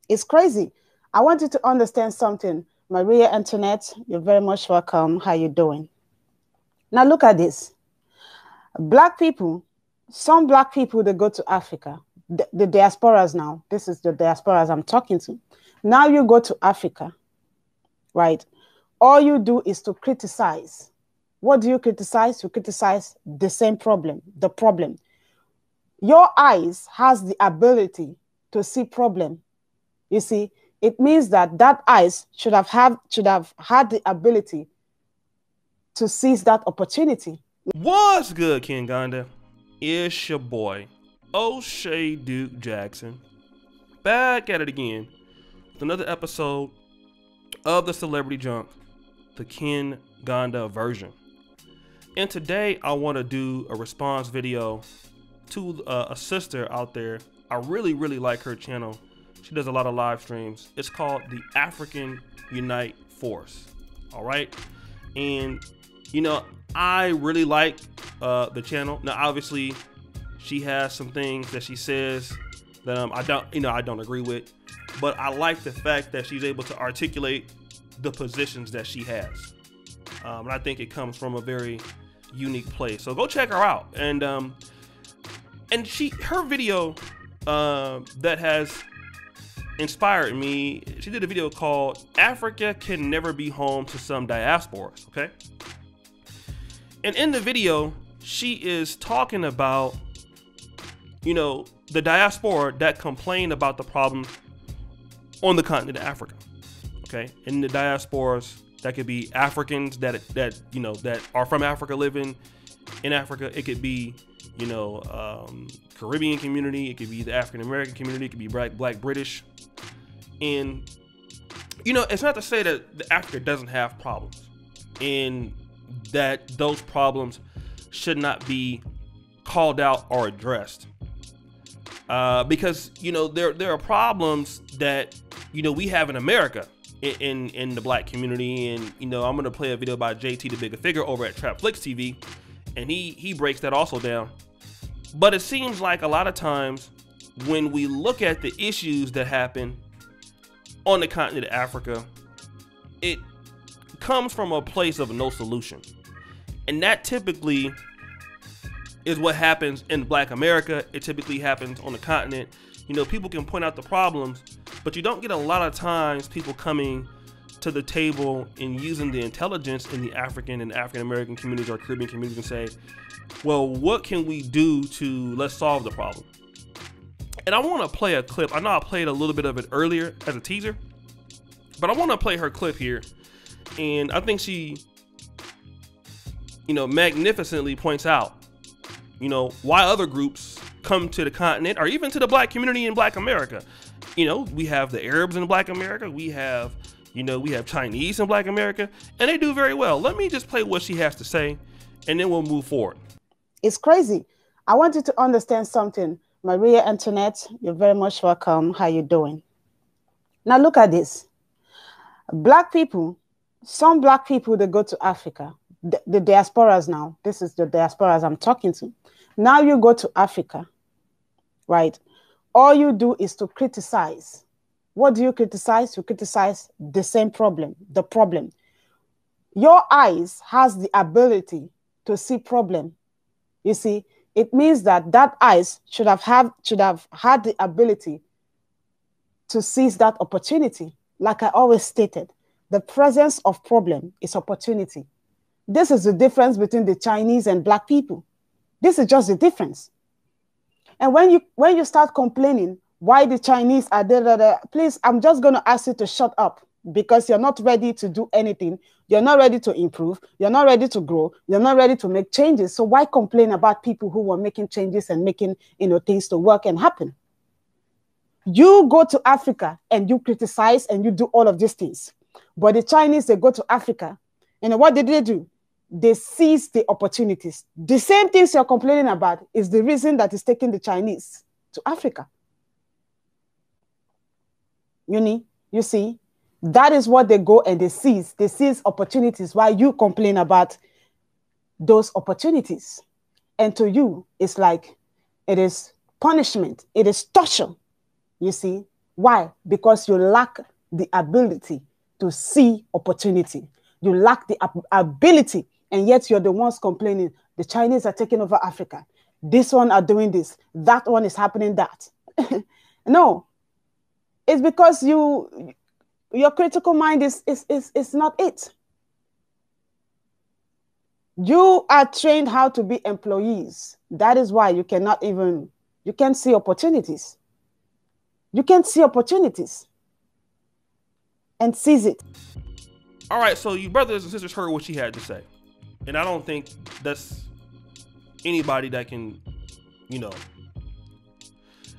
It's crazy. I want you to understand something. Maria Antoinette, you're very much welcome. How you doing? Now look at this. Black people, some black people, they go to Africa. The diasporas now. This is the diasporas I'm talking to. Now you go to Africa, right? All you do is to criticize. What do you criticize? You criticize the same problem, the problem. Your eyes has the ability to see problem. You see, it means that that eyes should have had the ability to seize that opportunity. What's good, Ken Gonda? It's your boy, O'Shea Duke Jackson, back at it again with another episode of the Celebrity Junk, the Ken Gonda version. And today I want to do a response video to a sister out there. I really like her channel. She does a lot of live streams. It's called the African Unite Force. All right. And, you know, I really like the channel. Now, obviously, she has some things that she says that I don't agree with. But I like the fact that she's able to articulate the positions that she has. And I think it comes from a very unique place. So go check her out. And her video that has inspired me, she did a video called Africa Can Never Be Home to Some Diasporas, okay? And in the video, she is talking about, you know, the diaspora that complain about the problems on the continent of Africa, okay? And the diasporas, that could be Africans that are from Africa living in Africa. It could be, you know, Caribbean community. It could be the African American community. It could be black British. And, you know, it's not to say that Africa doesn't have problems and that those problems should not be called out or addressed. Because, you know, there are problems that, you know, we have in America in the black community. And, you know, I'm going to play a video by JT the Bigger Figure over at Trapflix TV. And he breaks that also down. But it seems like a lot of times when we look at the issues that happen on the continent of Africa, it comes from a place of no solution. And that typically is what happens in Black America. It typically happens on the continent. You know, people can point out the problems, but you don't get a lot of times people coming to the table and using the intelligence in the African and African American communities or Caribbean communities and say, well, what can we do to let's solve the problem? And I want to play a clip. I know I played a little bit of it earlier as a teaser, but I want to play her clip here. And I think she, you know, magnificently points out, you know, why other groups come to the continent or even to the black community in Black America. You know, we have the Arabs in Black America. We have, you know, we have Chinese in Black America, and they do very well. Let me just play what she has to say, and then we'll move forward. It's crazy. I want you to understand something. Maria Antoinette, you're very much welcome. How you doing? Now look at this. Black people, some black people, they go to Africa. The diasporas now. This is the diasporas I'm talking to. Now you go to Africa, right? All you do is to criticize. What do you criticize? You criticize the same problem, the problem. Your eyes has the ability to see problem. You see, it means that that eyes should have had the ability to seize that opportunity. Like I always stated, the presence of problem is opportunity. This is the difference between the Chinese and black people. This is just the difference. And when you start complaining why the Chinese are there, please, I'm just going to ask you to shut up, because you're not ready to do anything. You're not ready to improve. You're not ready to grow. You're not ready to make changes. So why complain about people who were making changes and making, you know, things to work and happen? You go to Africa and you criticize and you do all of these things. But the Chinese, they go to Africa, and what did they do? They seize the opportunities. The same things you're complaining about is the reason that is taking the Chinese to Africa. You see, that is what they go and they seize. They seize opportunities while you complain about those opportunities. And to you, it's like it is punishment. It is torture. You see, Why? Because you lack the ability to see opportunity. You lack the ability, and yet you're the ones complaining. The Chinese are taking over Africa. This one are doing this. That one is happening that. No, it's because your critical mind is not it. You are trained how to be employees. That is why you can't see opportunities. You can't see opportunities and seize it. All right, so you brothers and sisters heard what she had to say. And I don't think that's anybody that can,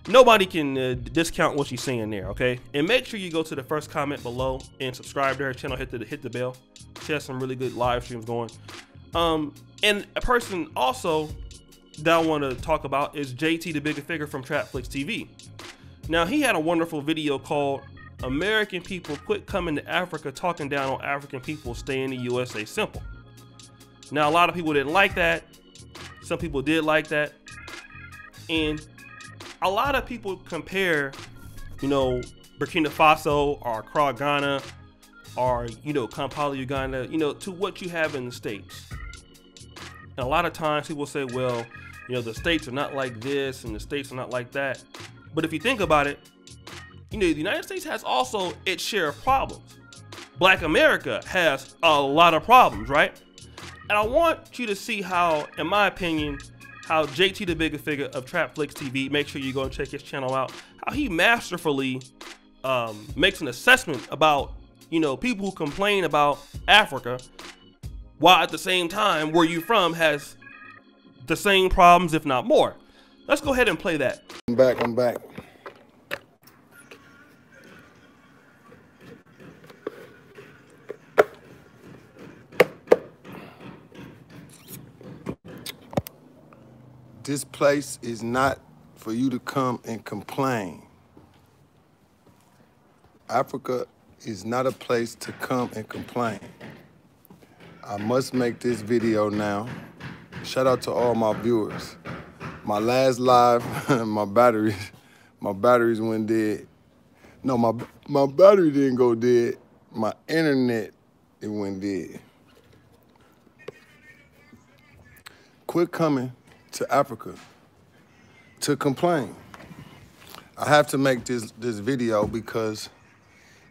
nobody can discount what she's saying there, okay? And make sure you go to the first comment below and subscribe to her channel, hit the bell. She has some really good live streams going. And a person also that I want to talk about is JT the Bigger Figure from Trapflix TV. Now, he had a wonderful video called American People Quit Coming to Africa, Talking Down on African People, Stay in the USA Simple. Now, a lot of people didn't like that. Some people did like that. And a lot of people compare, Burkina Faso or Accra, Ghana, or, Kampala, Uganda, to what you have in the States. And a lot of times people say, well, the States are not like this and the States are not like that. But if you think about it, the United States has also its share of problems. Black America has a lot of problems, right? And I want you to see how, in my opinion, how JT the Bigger Figure of Trapflix TV, make sure you go and check his channel out, how he masterfully makes an assessment about, people who complain about Africa, while at the same time, where you from has the same problems, if not more. Let's go ahead and play that. I'm back. This place is not for you to come and complain. Africa is not a place to come and complain. I must make this video now. Shout out to all my viewers. My last live, my batteries went dead. No, my battery didn't go dead. My internet, it went dead. Quit coming to Africa to complain. I have to make this video because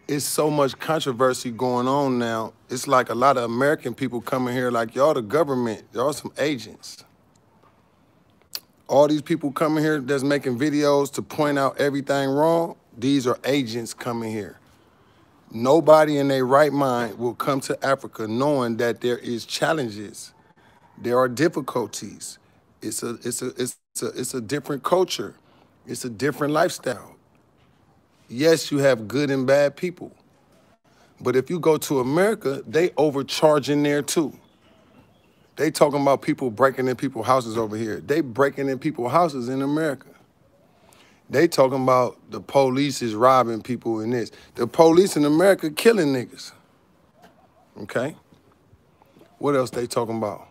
it's so much controversy going on now. It's like a lot of American people coming here like, y'all the government, y'all some agents. All these people coming here that's making videos to point out everything wrong, these are agents coming here. Nobody in their right mind will come to Africa knowing that there is challenges, there are difficulties. It's a different culture. It's a different lifestyle. Yes, you have good and bad people. But if you go to America, they overcharging there too. They talking about people breaking in people's houses over here. They breaking in people's houses in America. They talking about the police is robbing people in this. The police in America killing niggas. Okay? What else they talking about?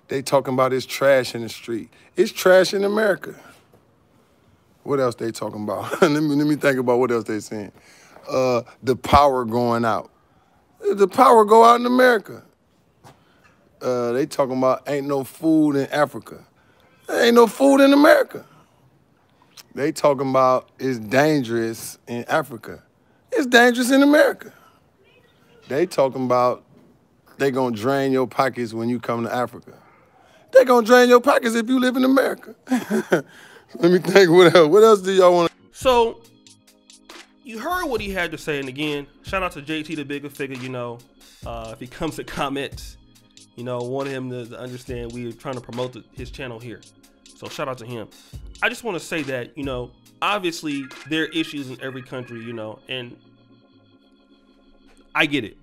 They talking about it's trash in the street. It's trash in America. What else they talking about? let me think about what else they saying. The power going out. The power go out in America. They talking about ain't no food in Africa. There ain't no food in America. They talking about it's dangerous in Africa. It's dangerous in America. They talking about they gonna drain your pockets when you come to Africa. They gonna drain your pockets if you live in America. Let me think, what else? What else do y'all want to? So, you heard what he had to say, and again, shout out to JT the Bigger Figure, if he comes to comments, want him to understand we're trying to promote his channel here. So shout out to him. I just want to say that, obviously there are issues in every country, and I get it,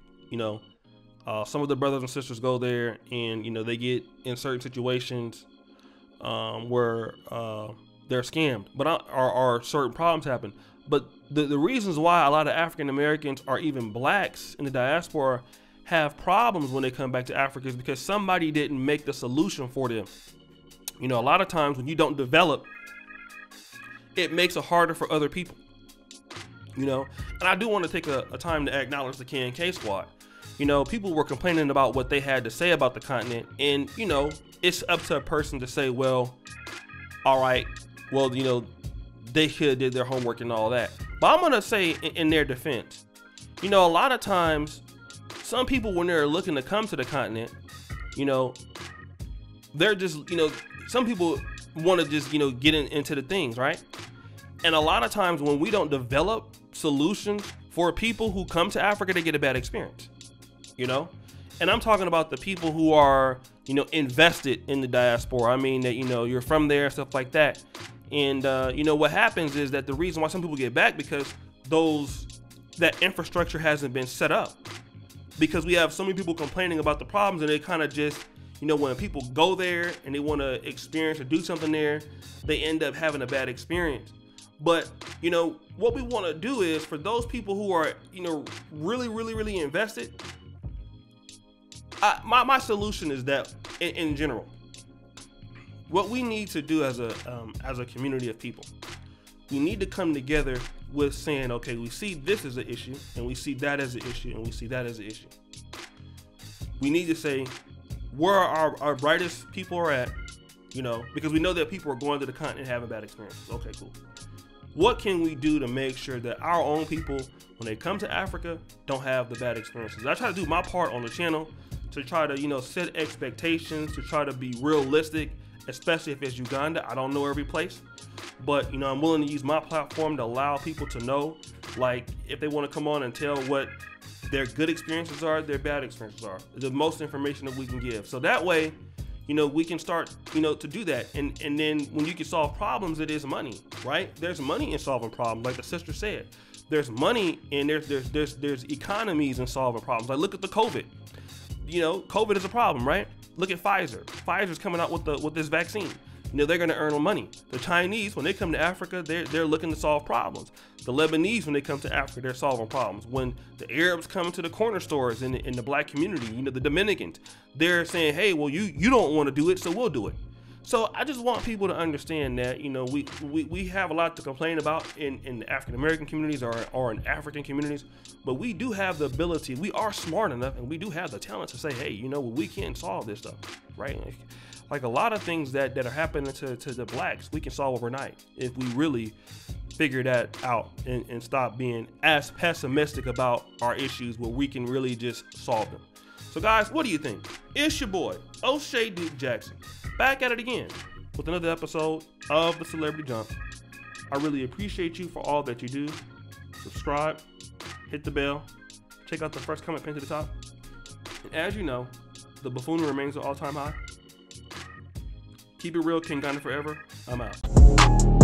some of the brothers and sisters go there and, they get in certain situations where they're scammed, but or certain problems happen. But the reasons why a lot of African Americans or even blacks in the diaspora have problems when they come back to Africa is because somebody didn't make the solution for them. A lot of times when you don't develop, it makes it harder for other people. You know, and I do want to take a time to acknowledge the K&K squad. You know, people were complaining about what they had to say about the continent, and you know, it's up to a person to say, well, all right, well, you know, they should have did their homework and all that. But I'm gonna say in their defense, you know, a lot of times, some people when they're looking to come to the continent, you know, they're just, you know, some people want to just, you know, get into the things, right? And a lot of times when we don't develop solutions for people who come to Africa, they get a bad experience, you know? And I'm talking about the people who are, you know, invested in the diaspora. I mean that, you know, you're from there, stuff like that. And, you know, what happens is that the reason why some people get back because that infrastructure hasn't been set up. Because we have so many people complaining about the problems, and they kind of just, you know, when people go there and they want to experience or do something there, they end up having a bad experience. But, you know, what we want to do is for those people who are, you know, really invested, my solution is that in general, what we need to do as a community of people, we need to come together with saying, okay, we see this as an issue, and we see that as an issue, and we see that as an issue. We need to say where our brightest people are at, you know, because we know that people are going to the continent and having bad experiences. Okay, cool. What can we do to make sure that our own people, when they come to Africa, don't have the bad experiences? I try to do my part on the channel to try to, you know, set expectations, to try to be realistic, especially if it's Uganda. I don't know every place, but, you know, I'm willing to use my platform to allow people to know, like, if they want to come on and tell what their good experiences are, their bad experiences are, the most information that we can give. So that way, you know, we can start, you know, to do that. And then when you can solve problems, it is money, right? There's money in solving problems. Like the sister said, there's money and there's economies in solving problems. Like look at the COVID. You know, COVID is a problem, right? Look at Pfizer. Pfizer's coming out with this vaccine. You know, they're going to earn money. The Chinese, when they come to Africa, they're looking to solve problems. The Lebanese, when they come to Africa, they're solving problems. When the Arabs come to the corner stores in the black community, you know, the Dominicans, they're saying, hey, well, you don't want to do it, so we'll do it. So I just want people to understand that, you know, we have a lot to complain about in the African American communities or in African communities, but we do have the ability, we are smart enough, and we do have the talent to say, hey, you know, we can solve this stuff, right? Like a lot of things that are happening to the blacks, we can solve overnight if we really figure that out and stop being as pessimistic about our issues where we can really just solve them. So guys, what do you think? It's your boy, O'Shea Duke Jackson, back at it again with another episode of The Celebrity Jump. I really appreciate you for all that you do. Subscribe, hit the bell, check out the first comment pinned to the top. And as you know, the buffoonery remains an all-time high. Keep it real, King Ghana forever. I'm out.